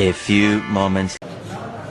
A few moments.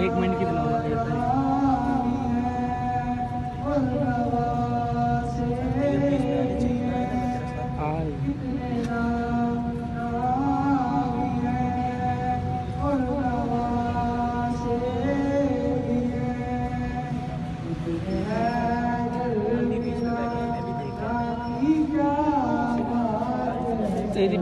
ایک minute کی بلاؤ تیری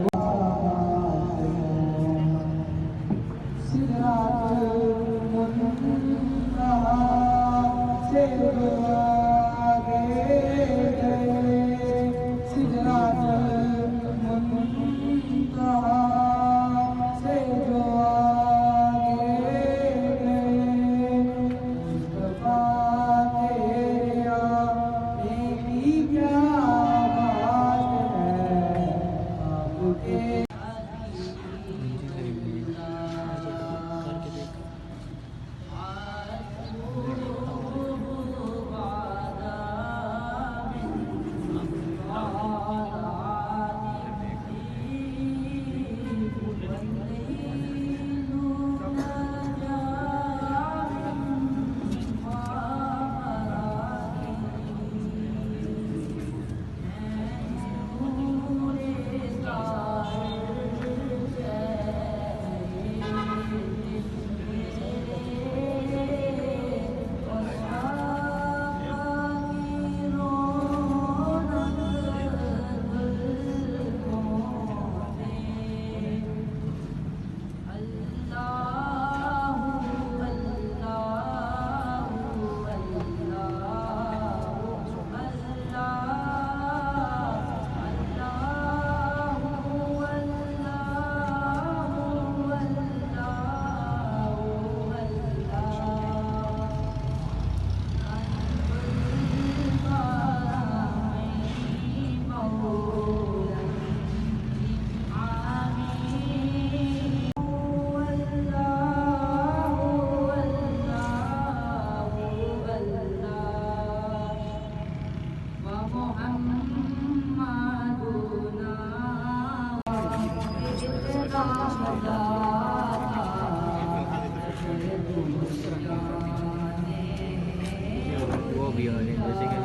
وہ بھی آ رہے ہیں جیسے کہ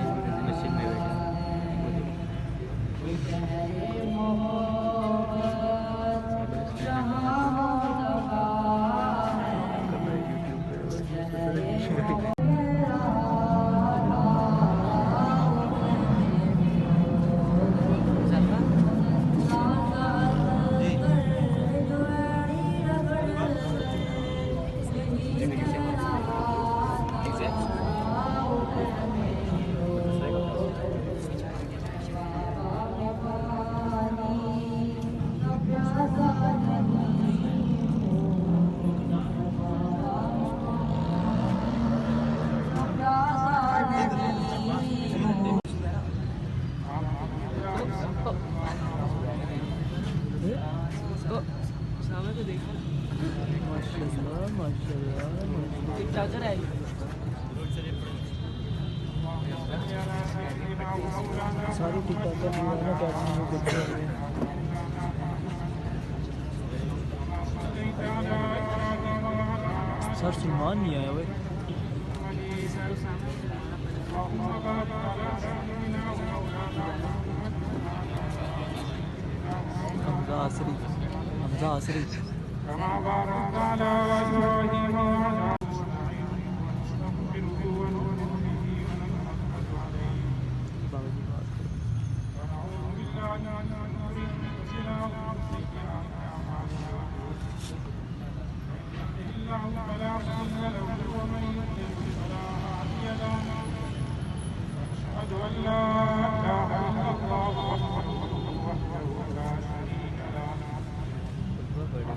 مسجد میں بیٹھا چارجر ہے ساری سر سلمان نہیں آیا بھائی حمزہ آسری حمزہ آسری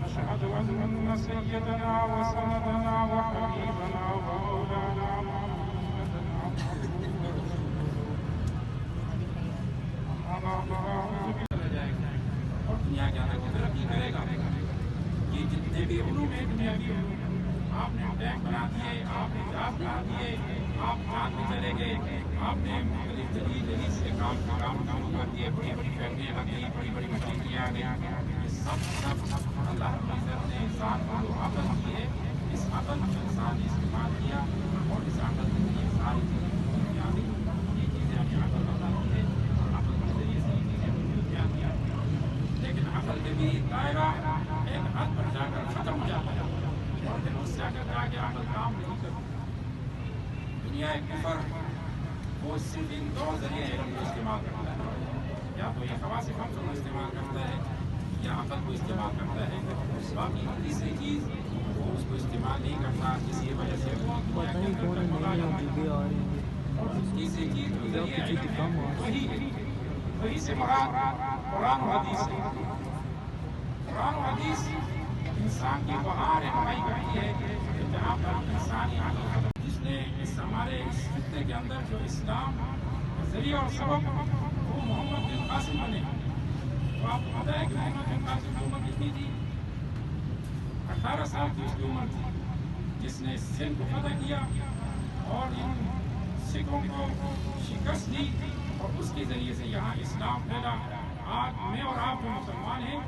أشهد أن سيدنا وسندنا وحبيبنا ومولانا یہ جتنے بھی علوم دنیا کی آپ نے ٹینک بنا دیے آپ نے جاب بنا دیے آپ جان میں چلے گئے، آپ نے مختلف جدید سے کام شروع کر دیے، بڑی بڑی فیکٹریاں لگ گئی، بڑی بڑی مشینریاں آ گئی. یہ سب اللہ رب العزت نے انسان کو جو عقل دی ہے، اس عقل کو انسان نے استعمال کیا اور اس عقل کے ذریعے ساری چیزیں آ گئی. یہ چیزیں ہمیں عقل اللہ دی ہے اور عقل کے ذریعے سے یہ چیزیں ہمیں دیا. لیکن عقل کے بھی دائرہ ایک حد پر جا کر ختم ہو جاتا ہے اور پھر اس سے اگر جا کے عقل کام نہیں کرتی. دنیا کفر وہ صرف ان دو ذریعے علم کو استعمال کرتا ہے، یا تو یہ خواص خمسہ کو استعمال کرتا ہے یا عقل کو استعمال کرتا ہے. باقی تیسری چیز وہ اس کو استعمال نہیں کرتا، کسی وجہ سے وہ دنیا پتہ کے نہیں کون اندر نئے عجوبے آ رہے ہیں. تیسری چیز جو ذریعہ کچھ علم کم ہے آ وہی ہے. وہی سے مراد قرآن و حدیث ہے. قرآن و حدیث انسان کی وہاں رہنمائی کرتی ہے کہ جہاں پر انسانی عقل ختم. جس نے اس ہمارے اس خطے کے اندر جو اسلام ذریعہ اور سبب وہ محمد بن قاسم بنے. تو آپ کو پتہ ہے کہ محمد بن قاسم کی عمر کتنی تھی؟ 18 سال کی اس کی عمر تھی، جس نے سندھ کو فتح کیا اور ان سکھوں کو شکست دی اور اس کے ذریعے سے یہاں اسلام پھیلا. آج میں اور آپ جو مسلمان ہیں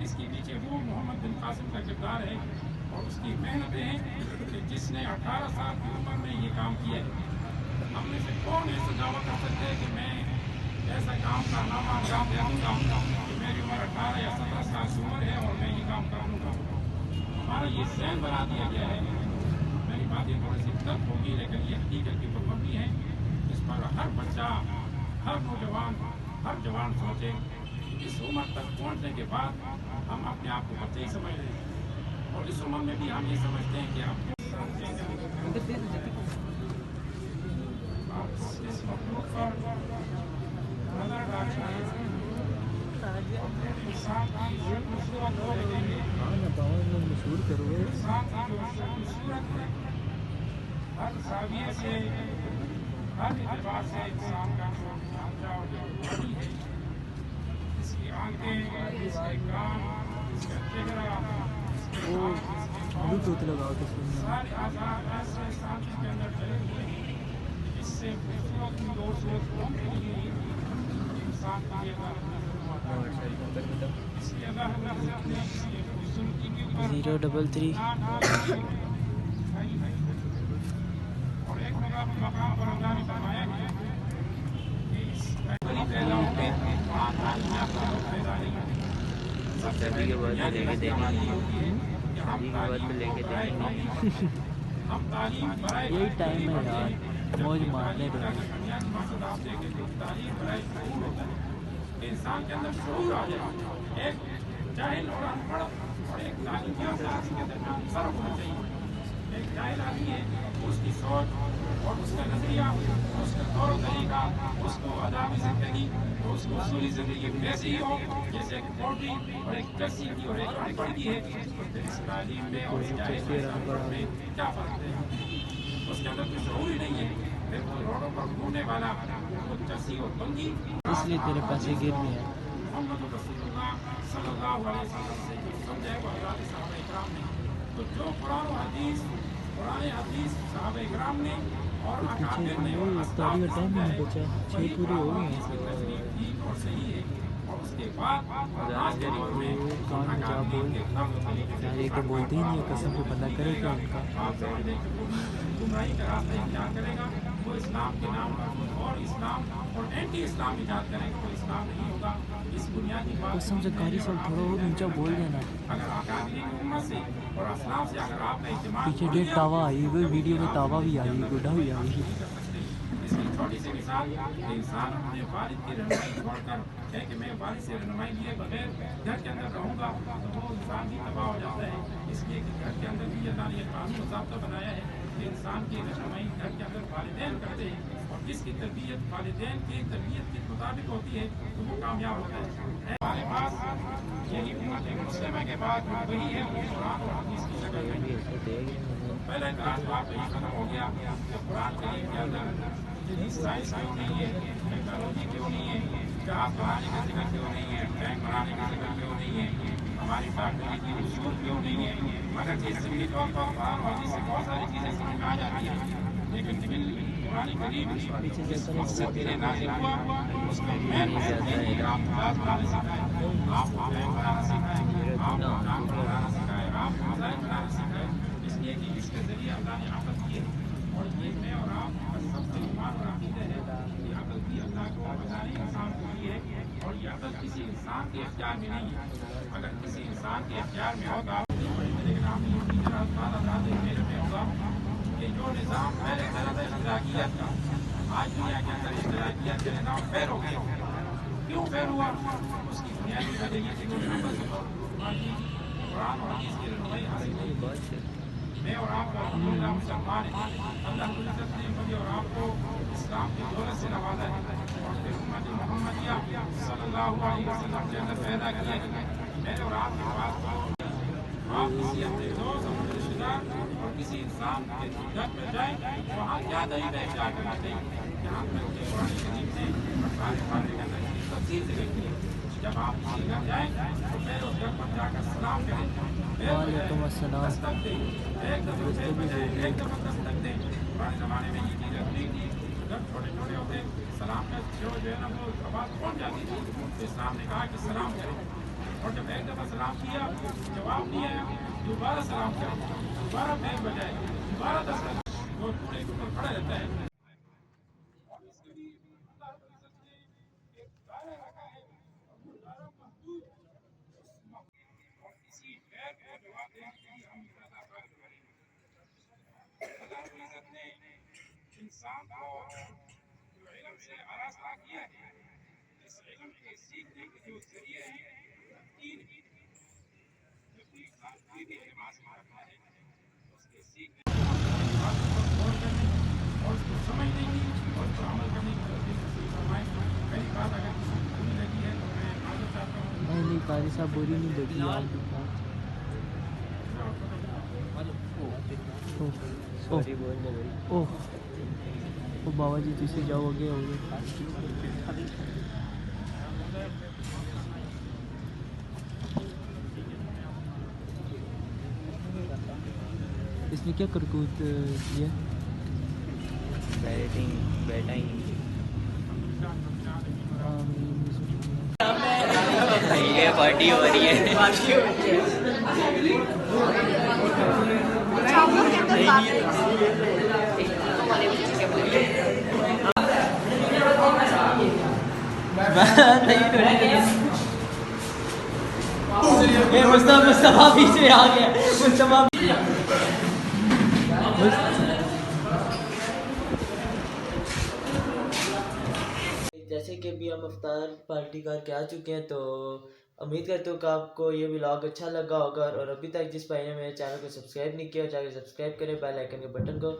اس کے پیچھے وہ محمد بن قاسم کا کردار ہے اور اس کی محنتیں ہیں کہ جس نے 18 سال کی عمر میں یہ کام کیا ہے. ہم میں سے کون ایسا دعویٰ کر سکتے ہیں کہ میں ایسا کام کارنامہ انجام دے دوں گا کہ میری عمر 18 یا 17 سال کی عمر ہے اور میں یہ کام کر لوں گا. ہمارا یہ ذہن بنا دیا گیا ہے. میری باتیں تھوڑی سی تلخ ہوگی لیکن یہ حقیقت کی پابندی ہے. اس پر ہر بچہ، ہر نوجوان، ہر جوان سوچے کہ اس عمر تک پہنچنے کے بعد ہم اپنے آپ کو بچے ہی سمجھ رہے ہیں اور اس عمر میں بھی ہم یہ سمجھتے ہیں کہ ہم اس مخلوق پر نظر ڈالیں گے، انسان کی شکل و صورت کو دیکھیں گے. ہاں نا باہر میں مشہور کرو گے. انسان کی جو شکل و صورت ہے ہر زاویے سے، ہر اعتبار سے انسان کا جو ڈھانچہ اور جو باڈی ہے، اس کی آنکھیں، اس کے کان، اس کا چہرہ، اس کے وہ ہاتھ، اس کے پاؤں، بلوٹوتھ لگا کے سننا. سارے آزاد ایسے انسان کے اندر چلے ہوئے ہیں. اس سے خوبصورت کی اور صورت کون کے لیے انسان کے لیے اللہ نے اس لیے اللہ نے اس کی خوبصورتی کے اوپر 033 اور ایک مقام پر اللہ نے فرمایا ہے کہ اس بڑی پیدا ہوتے پیدا نہیں ہوتی. سب سے پہلے دنیا کی استعمال یہ ہوتی ہے کہ ہم تعلیم کو برائے قوم، ہم تعلیم برائے یہی ٹائم ہے یار موج مارنے کا. بنیادی مقصد آپ دیکھیں کہ تعلیم برائے قوم ہوتا ہے کہ انسان کے اندر شعور آ جائے. ایک جاہل اور ان پڑھ اور ایک تعلیم یافتہ آدمی کے درمیان فرق ہونا چاہیے. ایک جاہل آدمی ہے اس کی سوچ اور اس کا نظریہ، اس کا طور طریقہ، اس کو آدابی زندگی، اس کو اصولی زندگی ویسی ہی ہو جیسے ایک پوٹری اور ایک چرسی کی اور ایک انپڑھ کی ہے. اس تعلیم میں اور اس جاہل میں کیا فرق ہے؟ اس کے اندر تو شعور ہی نہیں ہے. پھر وہ روڈوں پر گھومنے والا وہ چرسی اور بنگی. اس لیے تیرے پیسے گر گئے ہیں. محمد رسول اللہ صلی اللہ علیہ وسلم سے جو سمجھا ہے وہ حضرات صحابہ اکرام نے. تو جو قرآن و حدیث، قرآن حدیث صحابہ اکرام نے اور پیچھے اکابر نے اور وہ اسلاف افطاری کا نے ٹائم سمجھا نہیں ہے بچا. وہی 6 پورے ہو قرآن و گئے حدیث کی ہیں. تصریف ٹھیک اور صحیح ہے. اور اس کے بعد آج کے دور میں کان میں جا بول یار یہ تو بولتے ہی نہیں ہے. قسم سے بندہ کرے گا ان کا. آپ سمجھیں کہ وہ گمراہی کا راستہ اختیار کرے گا، وہ اسلام کے نام اور اسلام اور اینٹی اسلام ایجاد کرے گا، وہ اسلام نہیں ہوگا. اس بنیادی بات قسم سے قاری صاحب تھوڑا اور اونچا بول دینا. اگر آپ کی امت سے اور اسلاف سے اگر آپ کا اعتماد پیچھے ڈیٹ تاوا آئی ہوئی ویڈیو میں تاوا بھی آئی ہوئی گڈھا بھی آئی. اس کی چھوٹی سی مثال کہ انسان اپنے والد کی رہنمائی چھوڑ کر ہے کہ میں والد سے رہنمائی لیے بغیر گھر کے اندر رہوں گا تو وہ انسان بھی تباہ ہو جاتا ہے. اس لیے کہ گھر کے اندر بھی اللہ نے یہ قانون و ضابطہ بنایا ہے کہ انسان کی رہنمائی گھر کے اندر والدین کرتے ہیں اور جس کی تربیت والدین کی تربیت کے مطابق ہوتی ہے تو وہ کامیاب ہوتا ہے. ہمارے پاس یہی امت مسلمہ کے بعد وہی ہے وہ قرآن اور حدیث کی شکل میں. پہلا اعتراض تو آپ کا یہ ختم ہو گیا کہ قرآن کریم کے اندر جدید سائنس کیوں نہیں ہے، ٹیکنالوجی کیوں نہیں ہے، جہاز بنانے کا ذکر کیوں نہیں ہے، ٹینک بنانے کا ذکر کیوں نہیں ہے، ہماری ڈاکٹری کی اصول کیوں نہیں ہے. مگر یہ ضمنی طور پر قرآن اور حدیث سے بہت ساری چیزیں سمجھ میں آ جاتی ہیں. لیکن قرآن کریم جس مقصد کے لیے نازل ہوا اس کا مین مقصد یہ ہے کہ آپ کو ذات بنانا سکھائے، آپ کو بینک بنانا سکھائے، آپ کو ڈاکٹر بنانا سکھائے، آپ کو مزاج بنانا سکھائے، اس لیے کہ اس کے ذریعے اللہ نے عقل کی ہے اور یہ میں اور آپ کا سب سے ایمان اور عقیدہ ہے کہ عقل کی اللہ کو اللہ نے انسان کو دی ہے اور یہ عقل کسی انسان کے اختیار میں نہیں ہے۔ اگر کسی انسان کے اختیار میں ہوتا لیکن آپ نے اسی طرح تعالیٰ ذات میرے میں ہوگا کہ جو نظام پہلے طرح اخلاقیات کا آج دنیا کے اندر اخلاقیات کا نظام فیل ہو گیا، کیوں فیل ہوا؟ اس کی بنیادی وجہ یہ تھی کہ قرآن اور حدیث کی رہنمائی حاصل نہیں۔ میں اور آپ کا الحمدللہ مسلمان ہیں، اللہ کی عزت نے مجھے اور آپ کو اسلام کی دولت سے نوازا ہے اور پھر امت محمدیہ صلی اللہ علیہ وسلم کے اندر پیدا کیا ہے۔ میں اور آپ کے پاس آپ کسی اپنے دوست اور رشتہ دار اور کسی انسان کے گھر پہ جائیں وہاں کیا دلیل ہے کیا کرنا چاہیے، یہاں تک کہ قرآن کریم سے اور سارے باتیں کے اندر اس تفصیل سے لکھی ہے۔ جب آپ کسی گھر جائیں تو پہلے اس گھر پر جا کر سلام کریں، وعلیکم السلام۔ دستک دیں، ایک دفعہ دستک دیں۔ پرانے زمانے میں یہ چیزیں نہیں تھی، جب چھوٹے چھوٹے ہوتے سلام کا جو ہے نا وہ آواز پہنچ جاتی تھی تو اسلام نے کہا کہ سلام کریں، اور جب ایک دفعہ سلام کیا جواب نہیں آیا دوبارہ سلام کریں، دوبارہ بیل بجائے، دوبارہ دستک وہ پورے کے اوپر کھڑا رہتا ہے۔ اور اس کے لیے اللہ رب العزت نے ایک دائرہ رکھا ہے اور وہ دائرہ محدود اور کسی غیر کو جواب دینے کے لیے ہم زیادہ بات کریں۔ اللہ رب العزت نے انسان کو جو علم سے آراستہ کیا ہے، اس علم کے سیکھنے کے جو ذریعے ہیں تین ہیں۔ جب بھی انسان کوئی بھی علم حاصل کرتا ہے اس کے سیکھنے بات کو غور کرنے اور اس کو سمجھنے کی اور اس پر عمل کرنے کی تصدیق فرمائیں۔ پہلی بات اگر کسی کو بری لگی ہے تو میں معذرت چاہتا ہوں۔ نہیں قاری صاحب بری نہیں لگی آپ کی بات۔ اوہ بابا جی تیسے جاؤ آگے ہو گئے۔ اس نے کیا کرتوت کیا؟ بیٹا ہی یہ پارٹی ہو رہی ہے۔ مصطفیٰ پیچھے آ گیا، مصطفیٰ جیسے کہ ابھی ہم افطار پارٹی کر کے آ چکے ہیں، تو امید کرتے ہوں کہ آپ کو یہ ولاگ اچھا لگا ہوگا، اور ابھی تک جس بھائی نے میرے چینل کو سبسکرائب نہیں کیا چاہے سبسکرائب کریں، بیل آئیکن کے بٹن کو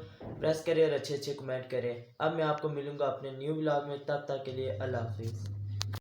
پریس کریں اور اچھے اچھے کمنٹ کریں۔ اب میں آپ کو ملوں گا اپنے نیو ولاگ میں، تب تک کے لیے اللہ حافظ۔